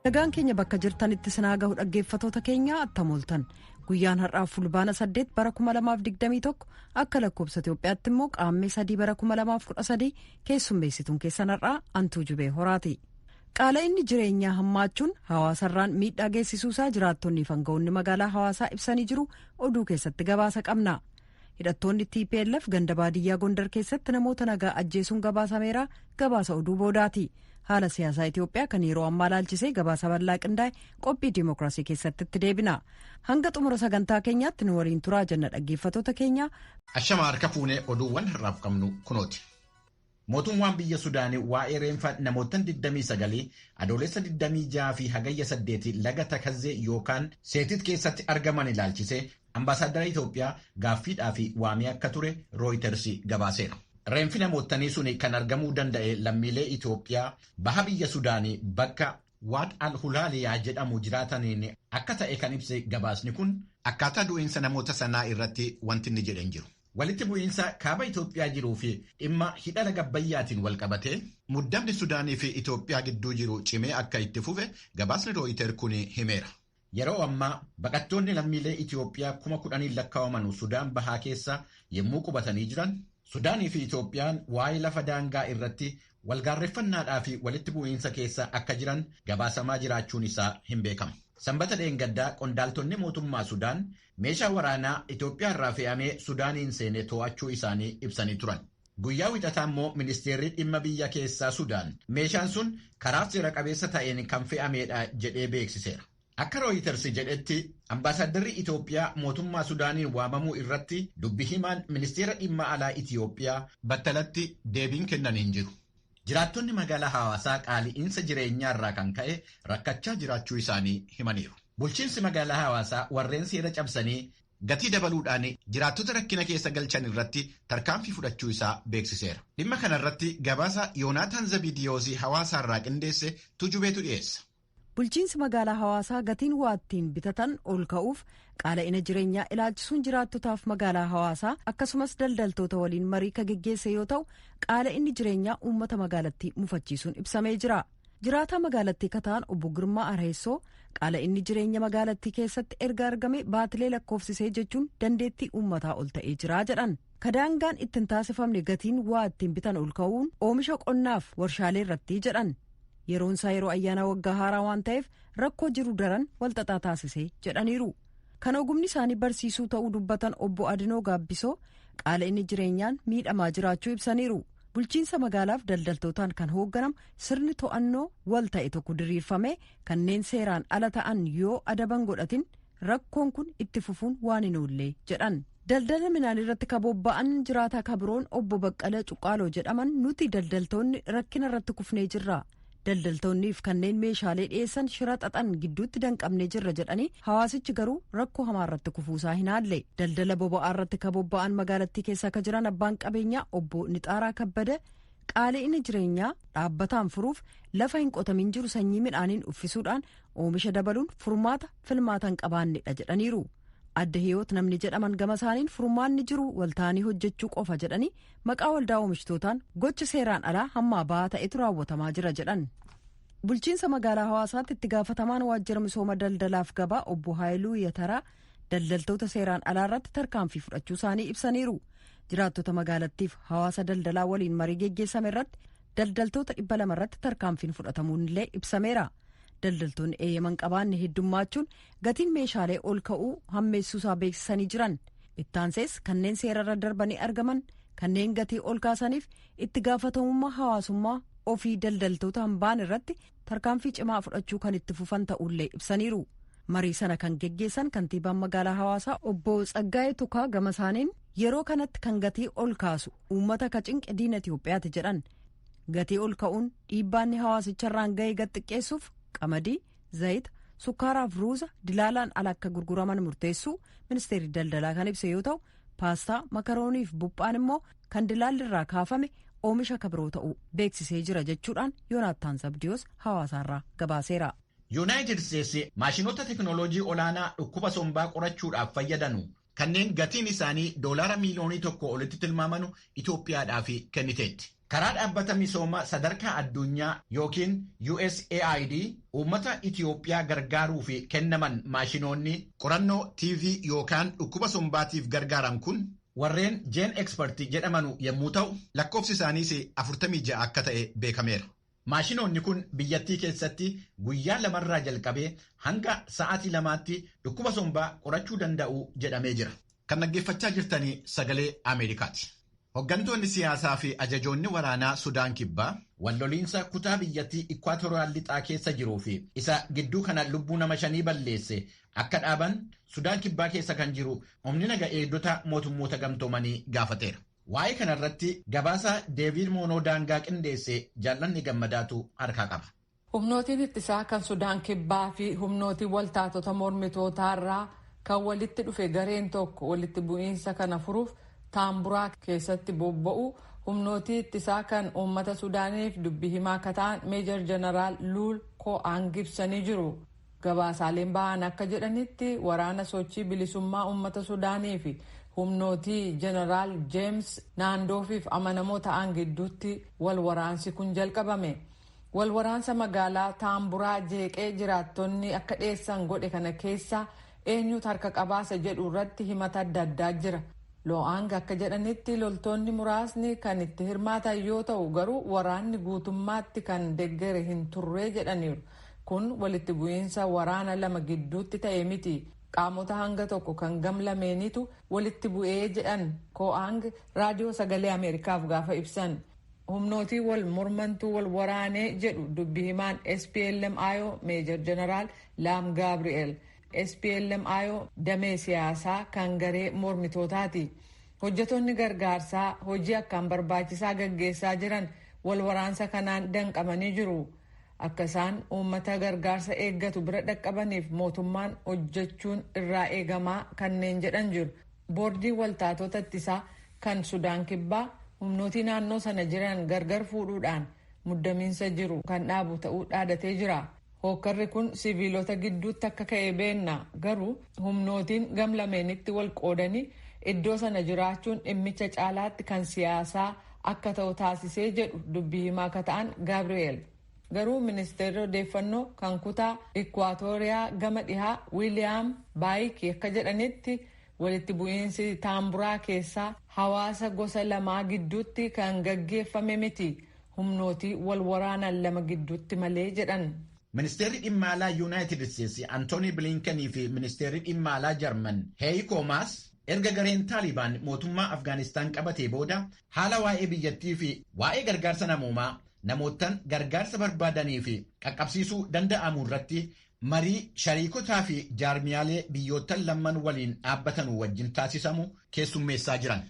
Nagaan keenya bakka jirtanitti sinaa gahu dhaggeeffatoota keenya attamooltan. Guyyaan har'aa fulbaana 8 bara 2021 akka lakkoobsa Itoophiyaatti immoo qaammee 3 bara 2013 keessummeessituun keessan har'aa Antuu Jubee Horaati. Qaala'inni jireenyaa hammaachuun hawaasarraan miidhaa geessisuusaa jiraattonni fi aangawoonni magaalaa hawaasaa ibsanii jiru oduu keessatti gabaasa qabna. Hidhattoonni TPLF ganda baadiyyaa Gondar keessatti namoota nagaa ajjeesuun gabaasameera gabaasa oduu boodaati. Haala siyaasaa Itoophiyaa kan yeroo ammaa laalchisee gabaasa bal'aa qindaa'e qophii dimookiraasii keessatti itti deebina. Hanga xumura sagantaa keenyaatti nu waliin turaa jenna dhaggeeffatoota keenya. Ashama harka fuunee oduuwwan har'aaf qabnu kunooti. Mootummaan biyya Sudaanii waa'ee reenfa namootan 29 adoolessa 26 fi hagayya 8 laga Takazzee yookaan Seetit keessatti argaman ilaalchisee ambaasaadara Itoophiyaa gaaffiidhaa fi waamee akka ture Reuters gabaaseera. Reenfi namootanii sun kan argamuu danda'e lammiilee Itoophiyaa baha biyya Sudaanii bakka Waad al-Hulaaliyaa jedhamu jiraataniin akka ta'e kan ibse gabaasni kun akkaataa du'iinsa namoota sanaa irratti wanti inni jedhan jiru. Walitti bu'iinsa kaaba Itoophiyaa jiruu fi dhimma hidha laga Abbayyaatiin wal qabatee muddamni Sudaanii fi Itoophiyaa gidduu jiru cimee akka itti fufe gabaasni Reuters kun himeera. Yeroo ammaa baqattoonni lammiilee Itoophiyaa 10,000 lakkaa'aman Sudaan bahaa keessa yommuu qubatanii jiran Sudaanii fi Itoophiyaan waa'ee lafa daangaa irratti walgaarreeffannaadhaa fi walitti bu'iinsa keessa akka jiran gabaasamaa jiraachuun isaa hin beekamu. Sanbata dheengaddaa qondaaltonni mootummaa Sudaan meeshaa waraanaa Itoophiyaa irraa fe'amee Sudaaniin seenee to'achuu isaanii ibsanii turan. Guyyaa wixataa immoo ministeerri dhimma biyya keessaa Sudaan meeshaan sun karaa seera qabeessa ta'een kan fe'ameedha jedhee beeksiseera. Akka Reuters jedhetti ambaasaaddarri Itoophiyaa mootummaa Sudaaniin waamamuu irratti dubbi himaan ministeera dhimma alaa Itoophiyaa battalatti deebiin kennan hin jiru. Jiraattonni magaalaa hawaasaa qaali'iinsa jireenyaa irraa kan ka'e rakkachaa jiraachuu isaanii himaniiru. Bulchiinsi magaalaa hawaasaa warreen seera cabsanii gatii dabaluudhaan jiraattota rakkina keessa galchan irratti tarkaanfii fudhachuu isaa beeksiseera. Dhimma kanarratti gabaasa Yoonaataan Zabidiyoosii hawaasaa irraa qindeesse Tujubeetu dhiyeessa. Bulchiinsi magaalaa hawaasaa gatiin waa ittiin bitatan ol ka'uuf qaala'ina jireenyaa ilaalchisuun jiraattotaaf magaalaa hawaasaa akkasumas daldaltoota waliin marii ka geggeesse yoo ta'u qaala'inni jireenyaa uummata magaalattii mufachiisuun ibsamee jira. Jiraataa magaalattii kataan obbo Girmaa Arheessoo qaala'inni jireenya magaalattii keessatti erga argame baatilee lakkoofsisee jechuun dandeettii uummataa ol ta'ee jira jedhan. Kadaangaan ittiin taasifamne gatiin waa ittiin bitan ol ka'uun oomisha qonnaaf warshaalee irratti jedhan. Yeroon isaa yeroo ayyaana waggaa haaraa waan ta'eef rakkoo jiru daran walxaxaa taasisee jedhaniiru. Kan ogumni isaanii barsiisuu ta'uu dubbatan obbo Adinoo Gaabbisoo qaala'inni jireenyaan miidhamaa jiraachuu ibsaniiru. Bulchiinsa magaalaaf daldaltootaan kan hoogganamu sirni to'annoo wal ta'e tokko diriirfame kanneen seeraan ala ta'an yoo adaban godhatin rakkoon kun itti fufuun waan hin oolle jedhan. Daldala midhaan irratti kabobba'an jiraataa kabiroon obbo Baqqala Cuqqaaloo jedhaman nuti daldaltoonni rakkina irratti kufnee jirra. Daldaltoonniif kanneen meeshaalee dhiyeessan shira xaxan gidduutti danqabnee jirra jedhanii hawaasichi garuu rakkoo hamaa irratti kufuusaa hin haalle. Daldala boba'aa irratti kabobba'an magaalattii keessa akka jiran abbaan qabeenyaa obbo Nixaaraa Kabbada qaala'ina jireenyaa dhaabbataan furuuf lafa hin qotamin jiru sanyii midhaaniin uffisuudhaan oomisha dabaluun furmaata filmaata hin qabaannedha jedhaniiru. Adda Hiyoot namni jedhaman gama isaaniin furmaanni jiru waltaanii hojjechuu qofa jedhanii maqaa waldaa oomishtootaan gocha seeraan alaa hammaa ba'aa ta'etu raawwatamaa jira jedhan. Bulchiinsa magaalaa hawaasaatti itti gaafatamaan waajjira misooma daldalaaf gabaa obbo Haayiluu Yataraa daldaltoota seeraan alaa irratti tarkaanfii fudhachuu isaanii ibsaniiru. Jiraattota magaalattiif hawaasa daldalaa waliin marii geggeessame irratti daldaltoota 200 irratti tarkaanfiin fudhatamuun illee ibsameera. Daldaltoonni eeyyaman qabaanne heddummachuun gatiin meeshaalee ol ka'uu hammeessuusaa beeksisanii jiran. Ittaansees kanneen seerarra darbanii argaman kanneen gatii ol kaasaniif itti gaafatamummaa hawaasummaa ofii daldaltoota hambaan irratti tarkaanfii cimaa fudhachuu kan itti fufan ta'ullee ibsaniiru. Marii sana kan geggeessan kantiibaan magaalaa hawaasaa obbo Tsaggaayee Tukaa gama isaaniin yeroo kanatti kan gatii ol kaasu uummata ka cinqe diina Itoophiyaati jedhan. Gatii ol ka'uun dhiibbaanni hawaasicharraan ga'ee gad xiqqeessuuf qamadii, zayita, sukkaaraaf ruuza dilaalaan ala akka gurguraman murteessuu ministeerri daldalaa kan ibse yoo ta'u paastaa, makarooniif buphaan immoo kan dilaalirraa kaafame oomisha kabiroo ta'uu beeksisee jira jechuudhaan Yoonaataan Zabdiyoos hawaasaarraa gabaaseera. Yuunaayitid Isteetsi maashinoota teknooloojii olaanaa dhukkuba sombaa qorachuudhaaf fayyadanu kanneen gatiin isaanii $1 miiliyoonii olitti tilmaamanu Itoophiyaadhaaf kenniteetti. Karaa dhaabbata misooma sadarkaa addunyaa yookiin USAID uummata Itiyoophiyaa gargaaruu fi kennaman maashinoonni qorannoo TV yookaan dhukkuba sombaatiif gargaaran kun warreen Gen Expert jedhamanu yommuu ta'u lakkoofsi isaaniis 46 akka ta'e beekameera. Maashinoonni kun biyyattii keessatti guyyaa 2 jalqabee hanga sa'aatii 2tti dhukkuba sombaa qorachuu danda'u jedhamee jira. Kan dhaggeeffachaa jirtanii sagalee Ameerikaati. Hooggantoonni siyaasaa fi ajajoonni waraanaa Sudaan Kibbaa walloliinsa kutaa biyyattii Ikwaatooriyaal lixaa keessa jiruu fi isa gidduu kana lubbuu nama 5 balleesse akka dhaaban Sudaan Kibbaa keessa kan jiru humni naga eegdota mootummoota gamtoomanii gaafateera. Waa'ee kanarratti gabaasa Deebiid Moonoo daangaa qindeesse jaallanni gammadaatu harkaa qaba. Humnootiin ittisaa kan Sudaan Kibbaa fi humnootiin waltaatota mormitootaa irraa kan walitti dhufe gareen tokko walitti bu'iinsa kana furuuf Taamburaa keessatti bobba'u humnootii ittisaa kan uummata Sudaaniif dubbii himaa akka ta'an Meejor Jeneraal Luul Ko'aan ibsanii jiru. Gabaasaaleen ba'an akka jedhanitti waraana sochii bilisummaa uummata Sudaanii fi humnootii Jeneraal Jeems Naandoofiif amanamoo ta'an gidduutti walwaraansi kun jalqabame. Walwaraansa magaalaa Taamburaa jeeqee jiraattonni akka dhiyeessan godhe kana keessa eenyutu harka qabaasa jedhu irratti himata adda addaa jira. Lo'aang akka jedhanitti loltoonni muraasni kan itti hirmaatan yoo ta'u garuu waraanni guutummaatti kan deggere hin turre jedhaniiru. Kun walitti bu'iinsa waraana lama gidduutti ta'e miti. Qaamota hanga tokko kan gamlameenitu walitti bu'ee jedhan Ko'aang raadiyoo sagalee Ameerikaaf gaafa ibsan. Humnootii wal mormantuu wal waraanee jedhu dubbii himaan SPLM-IO Meejor Jeneraal Laam Gaabri'eel. SPLM-IO damee siyaasaa kan garee mormitootaati. Hojjetoonni gargaarsaa hojii akkaan barbaachisaa gaggeessaa jiran wal waraansa kanaan danqamanii jiru. Akka isaan uummata gargaarsa eeggatu bira dhaqqabaniif mootummaan hojjechuun irraa eegamaa kanneen jedhan jiru. Boordiin waltaatota ittisaa kan Sudaan Kibbaa humnootii naannoo sana jiran gargar fuudhuudhaan muddamiinsa jiru kan dhaabu ta'uu dhaadatee jira. Hookkarri kun siviilota gidduutti akka ka'e beenna garuu humnootiin gamlameenitti wal qoodanii iddoo sana jiraachuun dhimmicha caalaatti kan siyaasaa akka ta'u taasisee jedhu dubbii himaa akka ta'an Gaabri'eel. Garuu ministeerri odeeffannoo kan kutaa Ikwaatooriyaa gama dhihaa Wiiliyaam Baayikii akka jedhanitti walitti bu'iinsi Taamburaa keessaa hawaasa gosa lamaa gidduutti kan gaggeeffame miti humnootii wal waraanan lama gidduutti malee jedhan. Ministeerri dhimma alaa Yuunaayitid Isteetsi Antoonii Bilinkanii fi ministeerri dhimma alaa Jarman Heiko Maas erga gareen Taalibaan mootummaa Afgaanistaan qabatee booda haala waa'ee biyyattii fi waa'ee gargaarsa namoomaa namootaan gargaarsa barbaadanii fi qaqqabsiisuu danda'amu irratti marii shariikotaa fi jaarmiyaalee biyyoottan lamman waliin dhaabbatan wajjin taasisamu keessummeessaa jiran.